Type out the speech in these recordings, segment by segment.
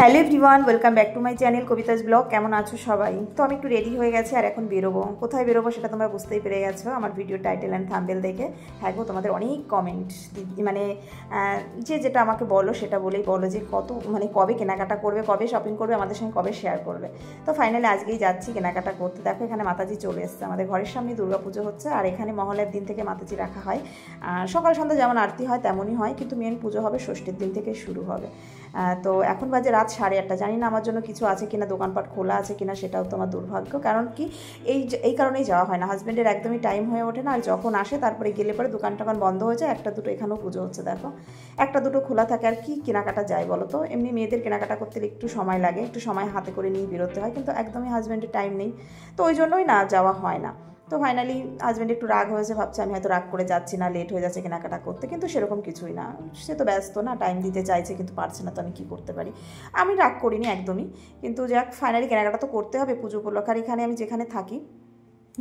Hello everyone, welcome back to my channel Kabita's blog. কেমন আছো সবাই? তো আমি একটু রেডি হয়ে গেছি আর এখন বেরোবো। কোথায় বেরোবো সেটা তোমরা বুঝতেই পেরে গেছো আমার ভিডিও টাইটেল অ্যান্ড থাম্বনেল দেখে। হ্যাঁ গো, তোমাদের অনেক কমেন্ট, মানে যেটা আমাকে বলো সেটা বলেই বলো যে কবে কেনাকাটা করবে, কবে শপিং করবে, আমাদের সঙ্গে কবে শেয়ার করবে। তো ফাইনালি আজকেই যাচ্ছি কেনাকাটা করতে। দেখো এখানে মাতাজি চলে এসছে, আমাদের ঘরের সামনে দুর্গাপুজো হচ্ছে আর এখানে মহলের দিন থেকে মাতাজি রাখা হয়। সকাল সন্ধ্যা যেমন আরতি হয় তেমনই হয়, কিন্তু মেন পুজো হবে ষষ্ঠীর দিন থেকে শুরু হবে। তো এখন বাজে রাত 8:30। জানি না আমার জন্য কিছু আছে কিনা, দোকানপাট খোলা আছে কিনা, সেটাও তোমার দুর্ভাগ্য। কারণ কি এই কারণেই যাওয়া হয় না, হাজব্যান্ডের একদমই টাইম হয়ে ওঠে না। আর যখন আসে তারপরে গেলে পরে দোকান টোকান বন্ধ হয়ে যায়। একটা দুটো এখানেও পুজো হচ্ছে, দেখো একটা দুটো খোলা থাকে। আর কি কেনাকাটা যায় বলো তো? এমনি মেয়েদের কেনাকাটা করতে একটু সময় লাগে, একটু সময় হাতে করে নিয়ে বেরোতে হয়, কিন্তু একদমই হাজব্যান্ডের টাইম নেই। তো ওই জন্যই না যাওয়া হয় না। তো ফাইনালি হাজব্যান্ড একটু রাগ হয়েছে, ভাবছে আমি হয়তো রাগ করে যাচ্ছি না, লেট হয়ে যাচ্ছে কেনাকাটা করতে, কিন্তু সেরকম কিছুই না। সে তো ব্যস্ত না, টাইম দিতে চাইছে কিন্তু পারছে না, তো আমি কী করতে পারি? আমি রাগ করিনি একদমই, কিন্তু যাক ফাইনালি কেনাকাটা তো করতে হবে পুজো উপলক্ষে। আর এখানে আমি যেখানে থাকি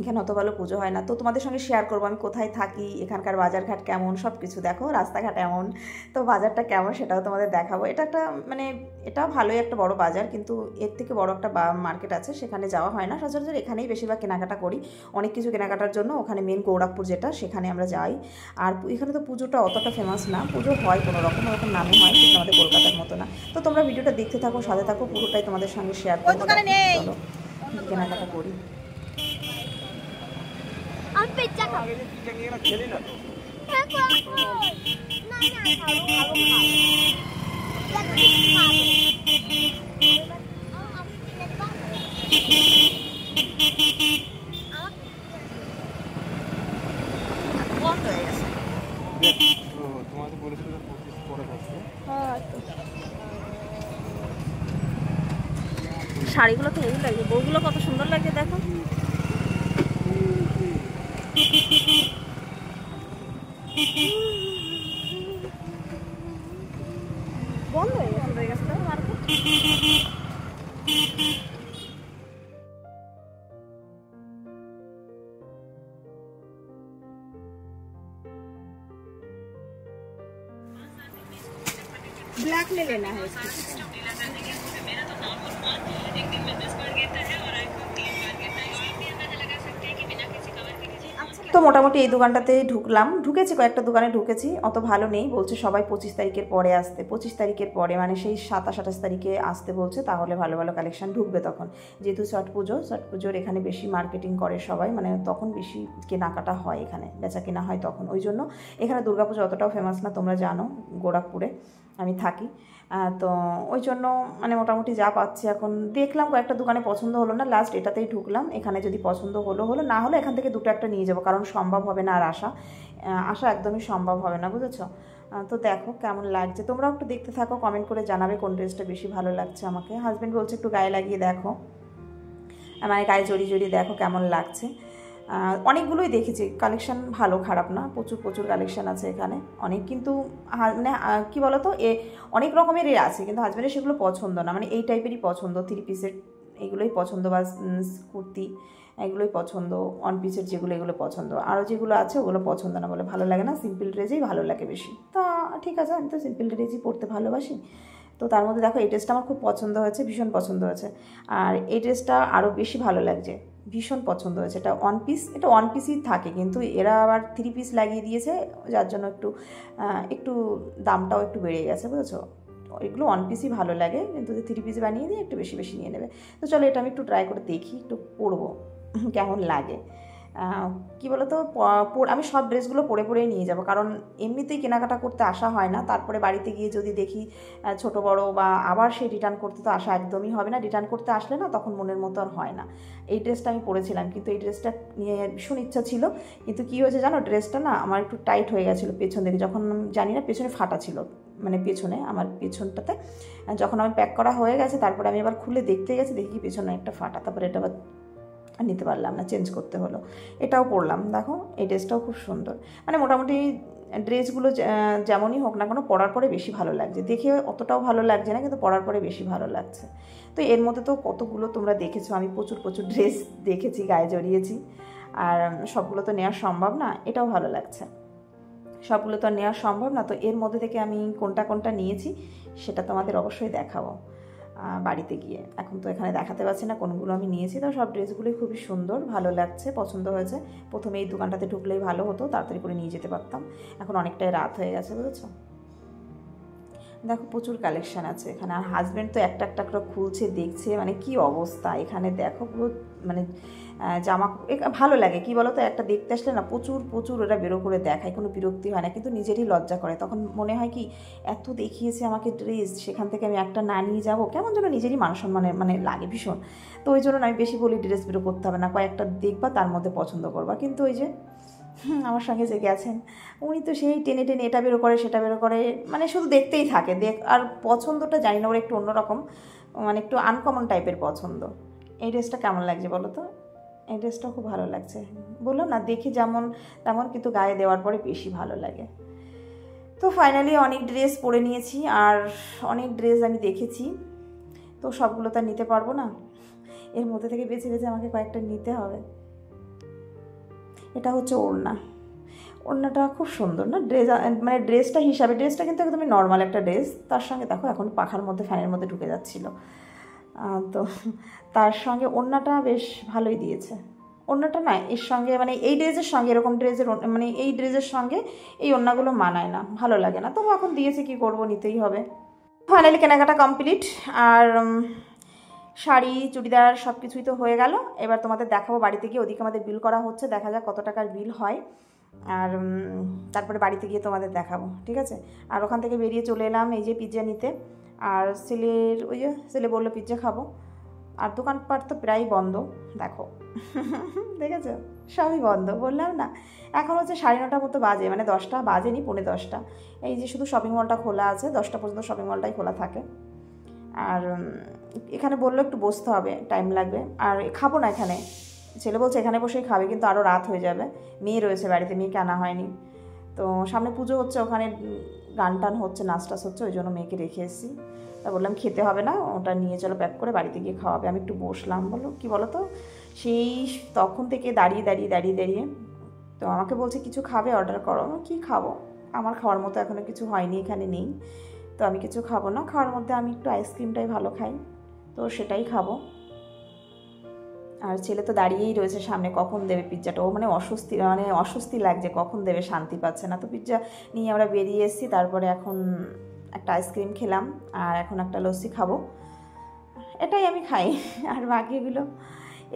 এখানে অত ভালো পুজো হয় না, তো তোমাদের সঙ্গে শেয়ার করবো আমি কোথায় থাকি, এখানকার বাজারঘাট কেমন, সব কিছু দেখো, রাস্তাঘাট এমন, তো বাজারটা কেমন সেটাও তোমাদের দেখাবো। এটা একটা এটা ভালোই একটা বড় বাজার, কিন্তু এর থেকে বড় একটা মার্কেট আছে, সেখানে যাওয়া হয় না সচরাচর। এখানেই বেশিরভাগ কেনাকাটা করি, অনেক কিছু কেনাকাটার জন্য। ওখানে মেন গৌরাখপুর যেটা, সেখানে আমরা যাই। আর এখানে তো পুজোটা অতটা ফেমাস না, পুজো হয় কোনো রকম ওরকম নামে হয়, কিন্তু আমাদের কলকাতার মতো না। তো তোমরা ভিডিওটা দেখতে থাকো, সাথে থাকো, পুরোটাই তোমাদের সঙ্গে শেয়ার করবো। চলো কেনাকাটা করি। আমি পিজ্জা খাবো। পিজ্জা নিয়ে না খেলি না তো। না না তোমাকে বলেছিল 25 পরে বসবে। শাড়িগুলো তো হেভি লাগছে, বউগুলো কত সুন্দর লাগছে দেখো। বন্ধ হয়ে গেছে মার্কেট। ब्लैक में लेना है इसको। তো মোটামুটি এই দোকানটাতেই ঢুকেছি, কয়েকটা দোকানে ঢুকেছি, অত ভালো নেই। বলছে সবাই 25 তারিখের পরে আসতে, 25 তারিখের পরে মানে সেই 27-28 তারিখে আসতে বলছে, তাহলে ভালো ভালো কালেকশন ঢুকবে তখন। যেহেতু ছট পুজোর এখানে বেশি মার্কেটিং করে সবাই, মানে তখন বেশি কেনাকাটা হয়, এখানে বেচা কেনা হয় তখন। ওই জন্য এখানে দুর্গাপুজো অতটাও ফেমাস না, তোমরা জানো গোরখপুরে আমি থাকি। তো ওই জন্য মোটামুটি যা পাচ্ছি এখন দেখলাম, কয়েকটা দোকানে পছন্দ হলো না, লাস্ট এটাতেই ঢুকলাম। এখানে যদি পছন্দ হলো, না হলে এখান থেকে দুটো একটা নিয়ে যাবো, কারণ সম্ভব হবে না আর আসা একদমই সম্ভব হবে না, বুঝেছো? তো দেখো কেমন লাগছে, তোমরাও একটু দেখতে থাকো, কমেন্ট করে জানাবে কোন ড্রেসটা বেশি ভালো লাগছে আমাকে। হাজব্যান্ড বলছে একটু গায়ে লাগিয়ে দেখো, গায়ে জড়িয়ে দেখো কেমন লাগছে। অনেকগুলোই দেখেছি, কালেকশান ভালো খারাপ না, প্রচুর কালেকশান আছে এখানে অনেক, কিন্তু কী বলো তো, অনেক রকমেরই আছে, কিন্তু হাজব্যান্ডের সেগুলো পছন্দ না, এই টাইপেরই পছন্দ, 3 পিসের এগুলোই পছন্দ, বা কুর্তি এগুলোই পছন্দ, 1 পিসের যেগুলো এগুলো পছন্দ। আরও যেগুলো আছে ওগুলো পছন্দ না, বলে ভালো লাগে না, সিম্পল ড্রেসেই ভালো লাগে বেশি। তা ঠিক আছে, আমি তো সিম্পল ড্রেসই পরতে ভালোবাসি। তো তার মধ্যে দেখো এই ড্রেসটা আমার খুব পছন্দ হয়েছে, ভীষণ পছন্দ হয়েছে। আর এই ড্রেসটা আরও বেশি ভালো লাগছে, ভীষণ পছন্দ হয়েছে। এটা 1 পিস, এটা 1 পিসই থাকে, কিন্তু এরা আবার 3 পিস লাগিয়ে দিয়েছে, যার জন্য একটু দামটাও একটু বেড়ে গেছে, বুঝেছো? এগুলো 1 পিসই ভালো লাগে, কিন্তু 3 পিস বানিয়ে দিয়ে একটু বেশি নিয়ে নেবে। তো চলো এটা আমি একটু ট্রাই করে দেখি, একটু পরবো কেমন লাগে। কী বলো তো, আমি সব ড্রেসগুলো পরেই নিয়ে যাব, কারণ এমনিতেই কেনাকাটা করতে আসা হয় না, তারপরে বাড়িতে গিয়ে যদি দেখি ছোট বড় বা আবার সেই রিটার্ন করতে তো আসা একদমই হবে না। রিটার্ন করতে আসলে না তখন মনের মতো আর হয় না। এই ড্রেসটা আমি পরেছিলাম, কিন্তু এই ড্রেসটা নিয়ে ভীষণ ইচ্ছা ছিল, কিন্তু কী হয়েছে জানো, ড্রেসটা না আমার একটু টাইট হয়ে গেছিলো পেছন দিকে, যখন জানি না পেছনে ফাটা ছিল, পেছনে আমার পেছনটাতে যখন আমি প্যাক করা হয়ে গেছে, তারপরে আমি আবার খুলে দেখতে গেছি, দেখি পেছনে একটা ফাটা, তারপরে এটা আবার নিতে পারলাম না, চেঞ্জ করতে হলো। এটাও পরলাম, দেখো এই ড্রেসটাও খুব সুন্দর। মোটামুটি ড্রেসগুলো যেমনই হোক না কেন, পরার পরে বেশি ভালো লাগছে, দেখে অতটাও ভালো লাগছে না, কিন্তু পরার পরে বেশি ভালো লাগছে। তো এর মধ্যে তো কতগুলো তোমরা দেখেছো, আমি প্রচুর ড্রেস দেখেছি, গায়ে জড়িয়েছি, আর সবগুলো তো নেওয়া সম্ভব না। এটাও ভালো লাগছে, সবগুলো তো আর নেওয়া সম্ভব না। তো এর মধ্যে থেকে আমি কোনটা নিয়েছি সেটা তোমাদের অবশ্যই দেখাবো। বাড়িতে গিয়ে। এখন তো এখানে দেখাতে পারছি না কোনগুলো আমি নিয়েছি, তো সব ড্রেসগুলোই খুবই সুন্দর, ভালো লাগছে, পছন্দ হয়েছে। প্রথমে এই দোকানটাতে ঢুকলেই ভালো হতো, তাড়াতাড়ি করে নিয়ে যেতে পারতাম। এখন অনেকটাই রাত হয়ে গেছে, বুঝেছো। দেখো প্রচুর কালেকশান আছে এখানে। আর হাজব্যান্ড তো একটা একটা করে খুলছে, দেখছে, মানে কি অবস্থা এখানে দেখো পুরো, মানে জামা ভালো লাগে কি বলো তো, একটা দেখতে আসলে না প্রচুর প্রচুর ওরা বেরো করে দেখায়, কোনো বিরক্তি হয় না, কিন্তু নিজেরই লজ্জা করে। তখন মনে হয় কি এত দেখিয়েছে আমাকে ড্রেস, সেখান থেকে আমি একটা না নিয়ে যাবো, কেমন যেন নিজেরই মান সম্মানের মানে লাগে ভীষণ। তো ওই জন্য আমি বেশি বলি ড্রেস বেরো করতে হবে না, কয়েকটা দেখবা তার মধ্যে পছন্দ করবা। কিন্তু ওই যে আমার সঙ্গে যে গেছেন উনি তো সেই টেনে টেনে এটা বেরো করে সেটা বেরো করে, মানে শুধু দেখতেই থাকে। আর পছন্দটা জানি না, ওর একটু অন্যরকম, মানে একটু আনকমন টাইপের পছন্দ। এই ড্রেসটা কেমন লাগছে বলো তো? এই ড্রেসটা খুব ভালো লাগছে, বললাম না দেখি যেমন তেমন, কিন্তু গায়ে দেওয়ার পরে বেশি ভালো লাগে। তো ফাইনালি অনেক ড্রেস পরে নিয়েছি, আর অনেক ড্রেস আমি দেখেছি, তো সবগুলো তো আর নিতে পারবো না, এর মধ্যে থেকে বেছে বেছে আমাকে কয়েকটা নিতে হবে। এটা হচ্ছে ওড়না, ওড়নাটা খুব সুন্দর না, ড্রেস মানে ড্রেসটা হিসাবে, ড্রেসটা কিন্তু একদমই নর্মাল একটা ড্রেস, তার সঙ্গে দেখো এখন পাখার মধ্যে ফ্যানের মধ্যে ঢুকে যাচ্ছিলো, তো তার সঙ্গে ওড়নাটা বেশ ভালোই দিয়েছে। ওড়নাটা না এর সঙ্গে, মানে এই ড্রেসের সঙ্গে এরকম ড্রেসের, মানে এই ড্রেসের সঙ্গে এই ওড়নাগুলো মানায় না, ভালো লাগে না, তবু এখন দিয়েছে কি করব, নিতেই হবে। ফাইনালি কেনাকাটা কমপ্লিট, আর শাড়ি চুড়িদার সব কিছুই তো হয়ে গেল। এবার তোমাদের দেখাবো বাড়িতে গিয়ে, ওদিকে আমাদের বিল করা হচ্ছে, দেখা যাক কত টাকার বিল হয়, আর তারপরে বাড়িতে গিয়ে তোমাদের দেখাবো, ঠিক আছে। আর ওখান থেকে বেরিয়ে চলে এলাম এই যে পিৎজা নিতে, আর ছেলের ওই যে ছেলে বললো পিৎজা খাবো, আর দোকানপাট তো প্রায় বন্ধ, দেখো দেখেছো সবই বন্ধ, বললাম না। এখন হচ্ছে 9:30 মতো বাজে, মানে 10টা বাজেনি, 9:45। এই যে শুধু শপিং মলটা খোলা আছে, 10টা পর্যন্ত শপিং মলটাই খোলা থাকে। আর এখানে বললো একটু বসতে হবে, টাইম লাগবে, আর খাবো না এখানে, ছেলে বলছে এখানে বসেই খাবে, কিন্তু আরও রাত হয়ে যাবে, মেয়ে রয়েছে বাড়িতে, মেয়েকে আনা হয়নি। তো সামনে পুজো হচ্ছে, ওখানে গান টান হচ্ছে, নাচ টাচ হচ্ছে, ওই জন্য মেয়েকে রেখে এসেছি। তা বললাম খেতে হবে না, ওটা নিয়ে চলো প্যাক করে বাড়িতে গিয়ে খাওয়াবে। আমি একটু বসলাম, বলো কী বলো তো, সেই তখন থেকে দাঁড়িয়ে দাঁড়িয়ে দাঁড়িয়ে দাঁড়িয়ে, তো আমাকে বলছে কিছু খাবে, অর্ডার করো। কী খাবো, আমার খাওয়ার মতো এখনও কিছু হয়নি, এখানে নেই, তো আমি কিছু খাবো না। খাওয়ার মধ্যে আমি একটু আইসক্রিমটাই ভালো খাই, তো সেটাই খাবো। আর ছেলে তো দাঁড়িয়েই রয়েছে সামনে, কখন দেবে পিৎজাটা, ও মানে অস্বস্তি লাগছে, কখন দেবে, শান্তি পাচ্ছে না। তো পিৎজা নিয়ে আমরা বেরিয়ে এসেছি, তারপরে এখন একটা আইসক্রিম খেলাম, আর এখন একটা লস্যি খাবো, এটাই আমি খাই। আর বাকিগুলো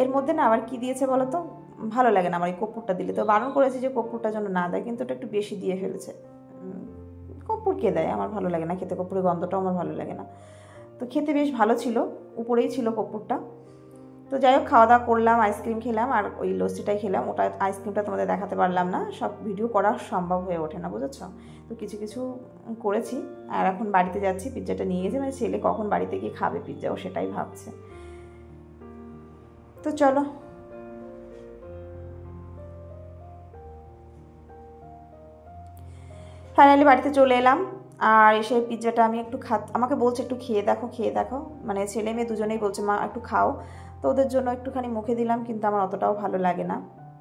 এর মধ্যে না আবার কী দিয়েছে বলো তো, ভালো লাগে না আমার এই কর্পূরটা দিলে, তো বারণ করেছে যে কর্পূরটা যেন না দেয়, কিন্তু ওটা একটু বেশি দিয়ে ফেলেছে। কর্পূর কে দেয়, আমার ভালো লাগে না খেতে, কর্পূরের গন্ধটাও আমার ভালো লাগে না। তো খেতে বেশ ভালো ছিল, উপরেই ছিল কর্পূরটা। তো যাই হোক খাওয়া দাওয়া করলাম, আইসক্রিম খেলাম, আর ওই লস্যিটাই খেলাম। ওটা আইসক্রিমটা তোমাদের দেখাতে পারলাম না, সব ভিডিও করা সম্ভব হয়ে ওঠে না, বুঝেছো। তো কিছু কিছু করেছি, আর এখন বাড়িতে যাচ্ছি, পিৎজাটা নিয়ে গেছে, মানে ছেলে কখন বাড়িতে গিয়ে খাবে পিৎজা, ও সেটাই ভাবছে। তো চলো, ফাইনালি বাড়িতে চলে এলাম, আর এসে পিৎজাটা আমি একটু আমাকে বলছে একটু খেয়ে দেখো খেয়ে দেখো, মানে ছেলে মেয়ে দুজনেই বলছে মা একটু খাও, তো ওদের জন্য একটুখানি মুখে দিলাম, কিন্তু আমার অতটাও ভালো লাগে না,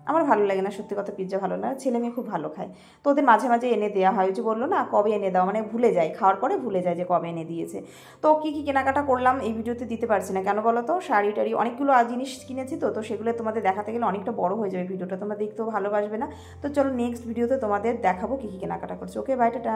আমার ভালো লাগে না সত্যি কথা, পিৎজা ভালো না। ছেলে মেয়ে খুব ভালো খায়, তো ওদের মাঝে মাঝে এনে দেওয়া হয়, যে বললো না কবে এনে দাও, মানে ভুলে যায়, খাওয়ার পরে ভুলে যায় যে কবে এনে দিয়েছে। তো কী কী কেনাকাটা করলাম এই ভিডিওতে দিতে পারছি না, কেন বলো তো, শাড়ি টাড়ি অনেকগুলো জিনিস কিনেছি, তো সেগুলো তোমাদের দেখাতে গেলে অনেকটা বড় হয়ে যাবে ভিডিওটা, তোমরা দেখতেও ভালোবাসবে না। তো চলো নেক্সট ভিডিওতে তোমাদের দেখাবো কী কী কেনাকাটা করছি। Okay bye, tata.